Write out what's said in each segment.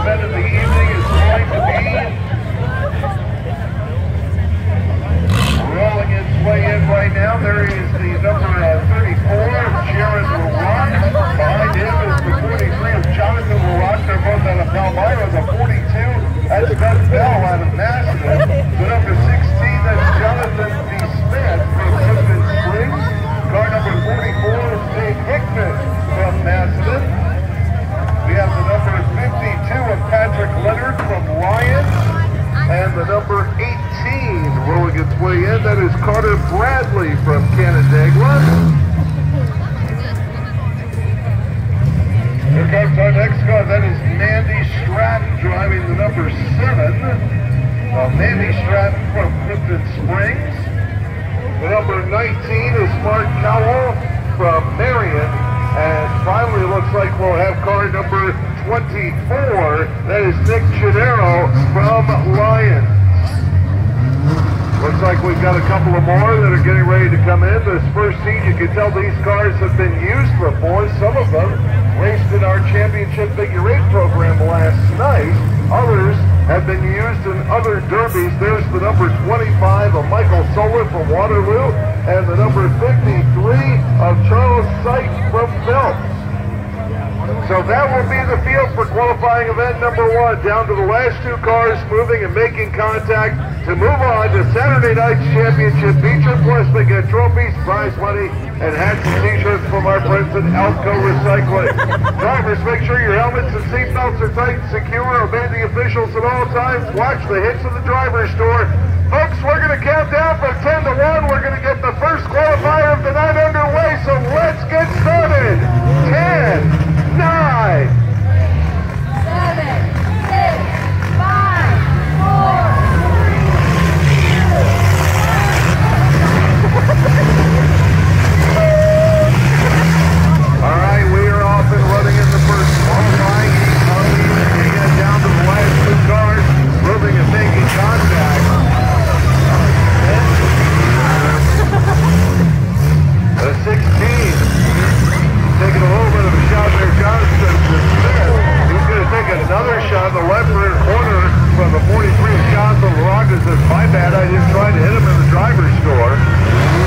event of the evening is going to be rolling its way in right now. There is the number 34 of Jared LaRock. Behind him is the 43 of Jonathan LaRock. They're both out of Palmyra. The 42, that's Beth Bell out of Macedon. The number 16, that's Jonathan B. Smith from Clifton Springs. Car number 44 is Dave Hickman from Macedon. We have the number 52 of Patrick Leonard from Lyons. And the number 18 rolling its way in, that is Carter Bradley from Canandaigua. Here comes our next car, that is Mandy Stratton driving the number 7. Mandy Stratton from Clifton Springs. The number 19 is Mark Cowell from Marion. And finally, it looks like we'll have car number 24. That is Nick Chidero from Lyons. Looks like we've got a couple of more that are getting ready to come in. This first heat, you can tell these cars have been used before. Some of them raced in our championship figure 8 program last night. Others have been used in other derbies. There's the number 25 of Michael Soler from Waterloo and the number 53 of Charles Sight from Phelps. So that will be the field for qualifying event number 1. Down to the last 2 cars moving and making contact to move on to Saturday night's championship feature. Plus they get trophies, prize money, and hats and t-shirts from our friends at Alco Recycling. Drivers, make sure your helmets and seatbelts are tight and secure. Obey the officials at all times. Watch the hits of the driver's door. Folks, we're going to count down from 10 to 1. We're going to get the first qualifier of the night underway, so let's get started. 10, 9, 7, 6, 5, 4, 3. All right, we are off and running in the first qualifying heat. Getting down to the last 2 cars, moving and making contact. The 16. Taking a little bit of a shot there, Jonathan Smith. He's going to take another shot in the left rear corner from the 43 of Jonathan LaRock. Says, my bad, I just tried to hit him in the driver's door.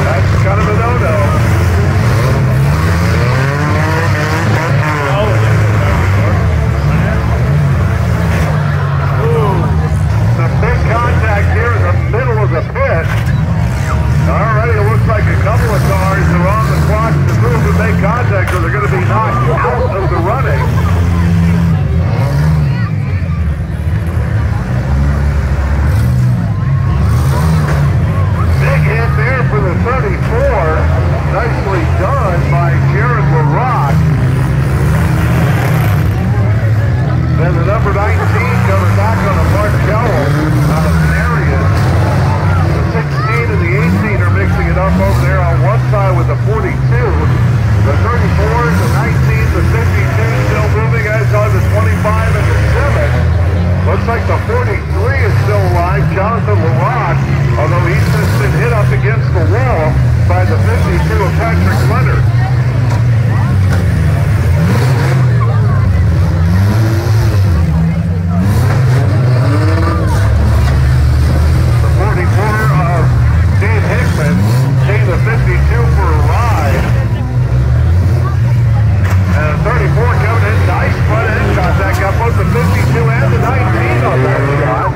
That's kind of a no-no. Some big contact here in the middle of the pit. Alright, it looks like a couple of cars are on the clock to move and make contact, or they're going to be knocked out of the running. Big hit there for the 34. Nicely done by Jared LaRock. Then the number 19 coming back on a Mark Cowell out of Marion. 16 and the 18 are mixing it up over there on one side with the 42. The 34, the 19, the 52 still moving, as are the 25 and the 7. Looks like the 43 is still alive, Jonathan LaRock, although he's just been hit up against the wall by the 52 of Patrick Leonard. Dave Hickman taking the 52 for a ride. And the 34 coming in, nice front end contact. Got both the 52 and the 19 on that shot.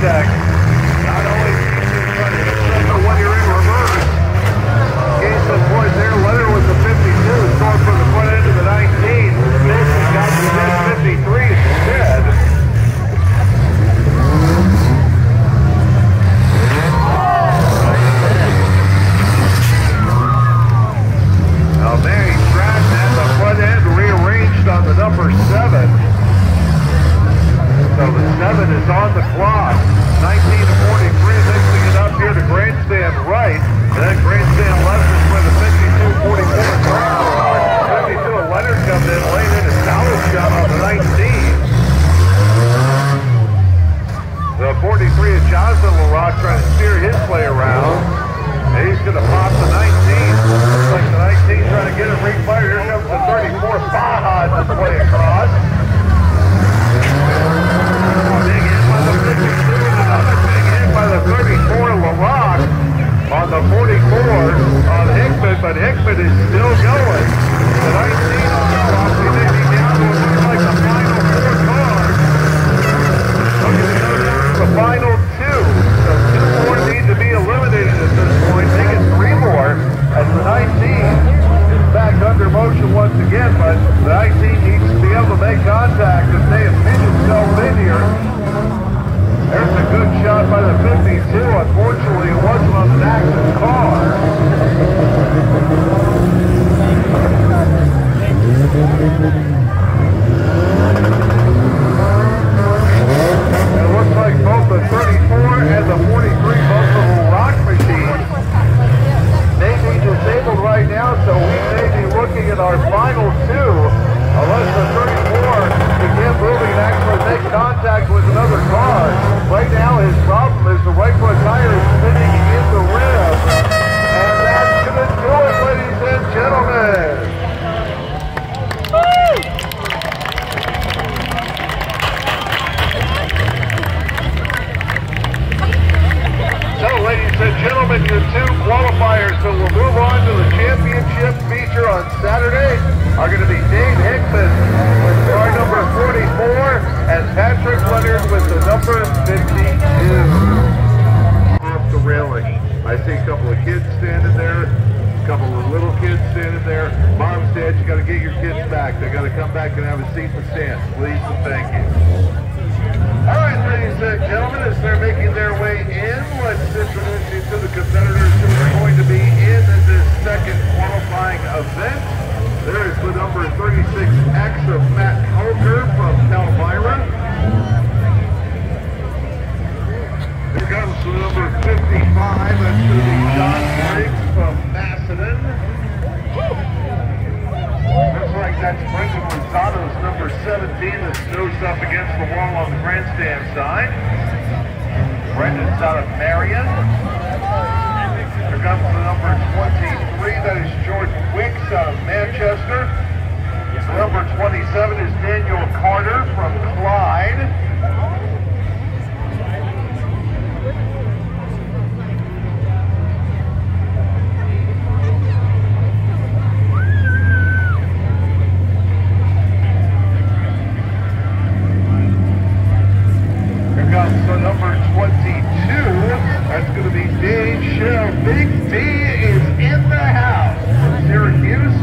contact. Not only trying to hit second when you're in reverse. Gained some points there. Leonard was the 52, scored for the front end of the 19. Mason got to the 53 instead. Now there he crashed at the front end, rearranged on the number 7. So the 7 is on the clock. 19 to 43, mixing it up here to grandstand right. And then grandstand left is where the 52-44 crowd. 52 and Leonard comes in, laying in a solid shot on the 19. The 43 is Jonathan LaRock trying to steer his play around. And he's going to pop the 19. Looks like the 19 trying to get it refired. Here comes the 34 Baja to play across. Big hit by the 52 and another big hit by the 34 LaRock on the 44 on Hickman, but Hickman is still going. The 19 on the property, they be down to what looks like the final 4 cars. Looking to go down to the final 2. So 2 more need to be eliminated at this point. They get 3 more as the 19 is back under motion once again, but the 19 needs to be able to make contact if they have pitched itself in here. There's a good shot by the 52. Unfortunately, it wasn't on the Daxton car. It looks like both the 34 and the 43, both of the rock machines, may be disabled right now, so we may be looking at our final 2, unless the 34 can get moving and actually make contact with another car. Right now, his problem is the right front tire is spinning in the rim, and that's going to do it, ladies and gentlemen. So, ladies and gentlemen, your 2 qualifiers that will move on to the championship feature on Saturday are going to be Dave Hickman with car number 44 and Patrick Leonard with the number 52. Off the railing. I see a couple of kids standing there, a couple of little kids standing there. Mom said you got to get your kids back. They got to come back and have a seat in the stands. Please and thank you. All right, ladies and gentlemen, as they're making their way in, let's introduce you to the competitors who are going to be in this second qualifying event. There is the number 36X of Matt Holker from Palmyra. Here comes the number 55, that's going to be John Briggs from Macedon. Looks like that's Brendan Lozano's number 17 that snows up against the wall on the grandstand side. Brendan's out of Marion. Here comes the number 23, that is Jordan Wicks out of Manchester. The number 27 is Daniel Carter from Clyde. So number 22, that's going to be Dave Shell. Big D is in the house from Syracuse.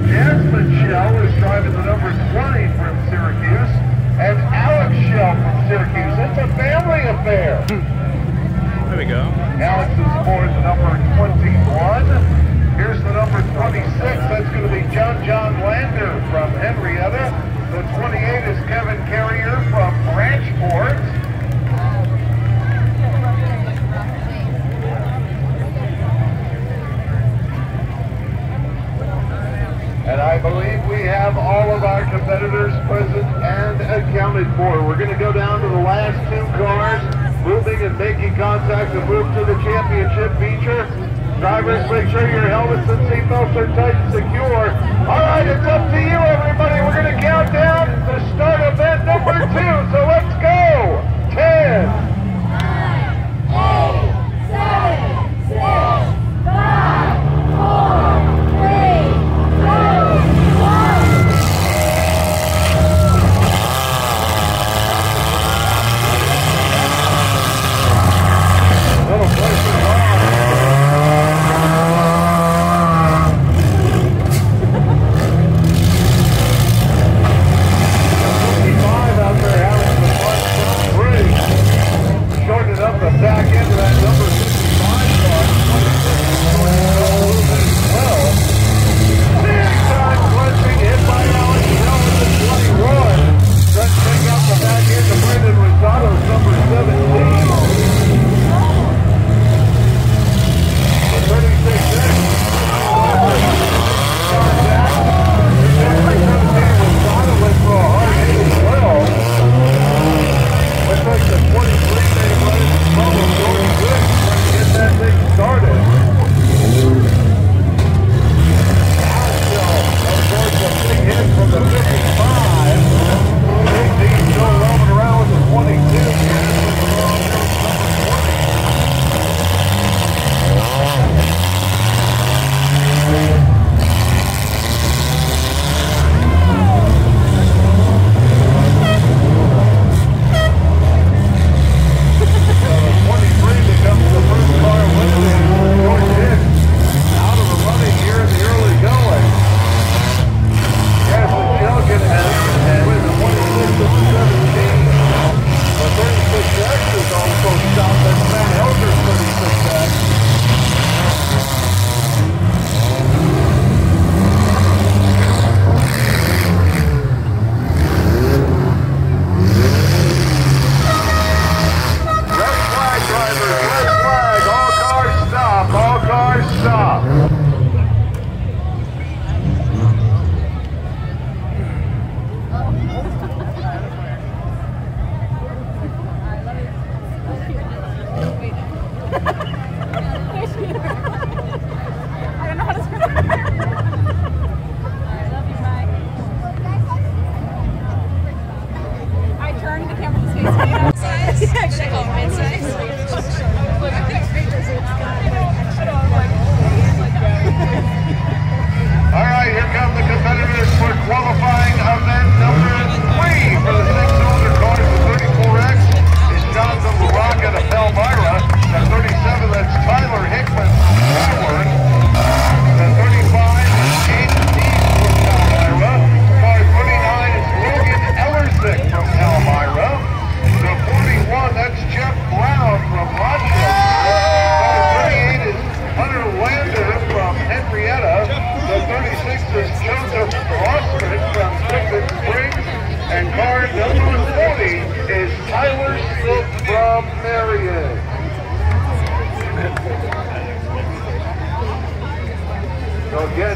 Jasmine Shell is driving the number 20 from Syracuse. And Alex Shell from Syracuse. It's a family affair. There we go. Alex is aboard the number 21. Here's the number 26. That's going to be John Lander from Henrietta. The 28 is Kevin Carrier from Branchport. And I believe we have all of our competitors present and accounted for. We're going to go down to the last 2 cars, moving and making contact to move to the championship feature. Drivers, make sure your helmets and seatbelts are tight and secure. All right, it's up to you, everybody. We're going to count down to start event number 2. So let's go. 10, 9, 8, 7, 6, 5, 4, 3, 2, 1.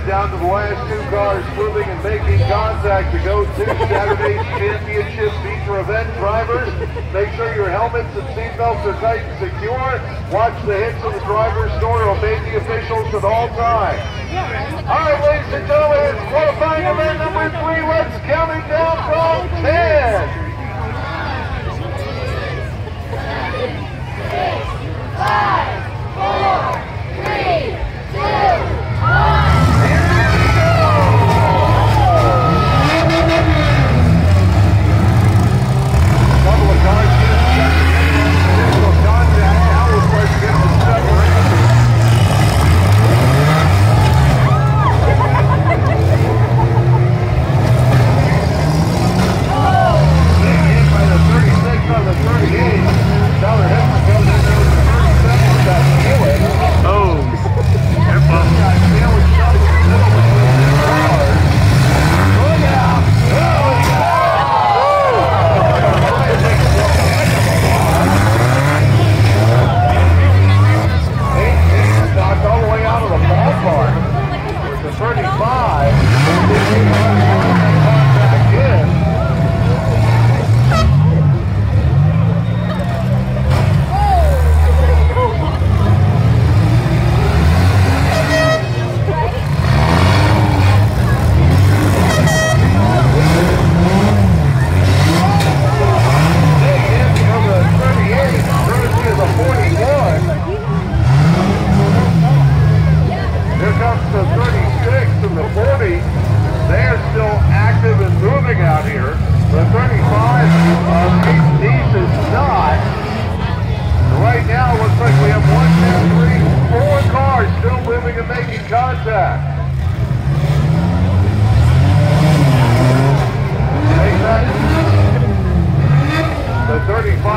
Down to the last two cars moving and making contact to go to Saturday's championship feature event. Drivers, make sure your helmets and seatbelts are tight and secure. Watch the hits of the driver's door. Obey the officials at all times. All right, ladies and gentlemen, it's qualifying event number 3. Let's count it down from 10. 6, 5, 4, 3, 2, 1.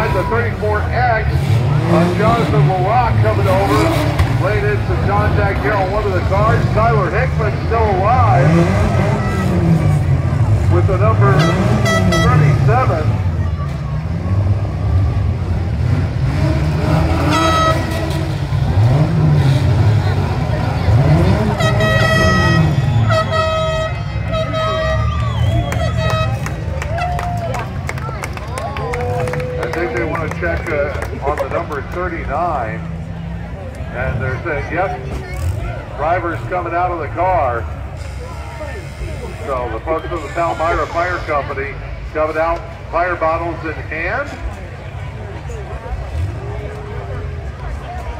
The 34X, Jonathan LaRock coming over, laid in some contact here on one of the cars. Tyler Hickman still alive with the number 37. Check on the number 39, and they're saying, yep, driver's coming out of the car. So the folks of the Palmyra Fire Company coming out, fire bottles in hand.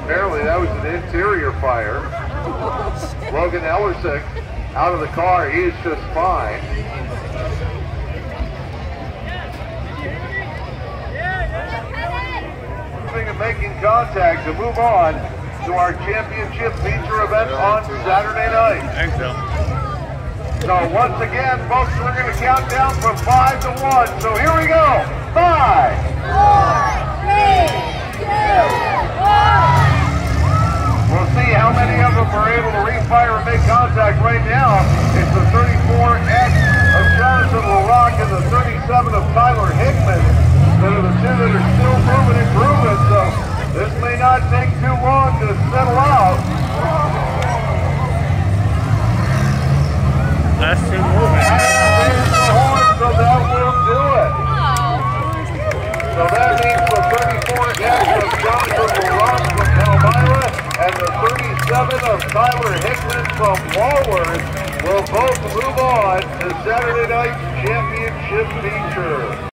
Apparently that was an interior fire. Logan Ellersick out of the car, he is just fine. And making contact to move on to our championship feature event on Saturday night. Thanks, Bill. So once again, folks, we're going to count down from 5 to 1. So here we go. 5, 4, 3, 2, 1. We'll see how many of them are able to refire and make contact right now. It's the 34X of Jonathan LaRock and the 37 of Tyler Hickman. That are the two that are still moving and grooving, so this may not take too long to settle out. Last two moving. And there's the horn, so that will Donovan of Tyler Hickman from Walworth will both move on to Saturday night's championship feature.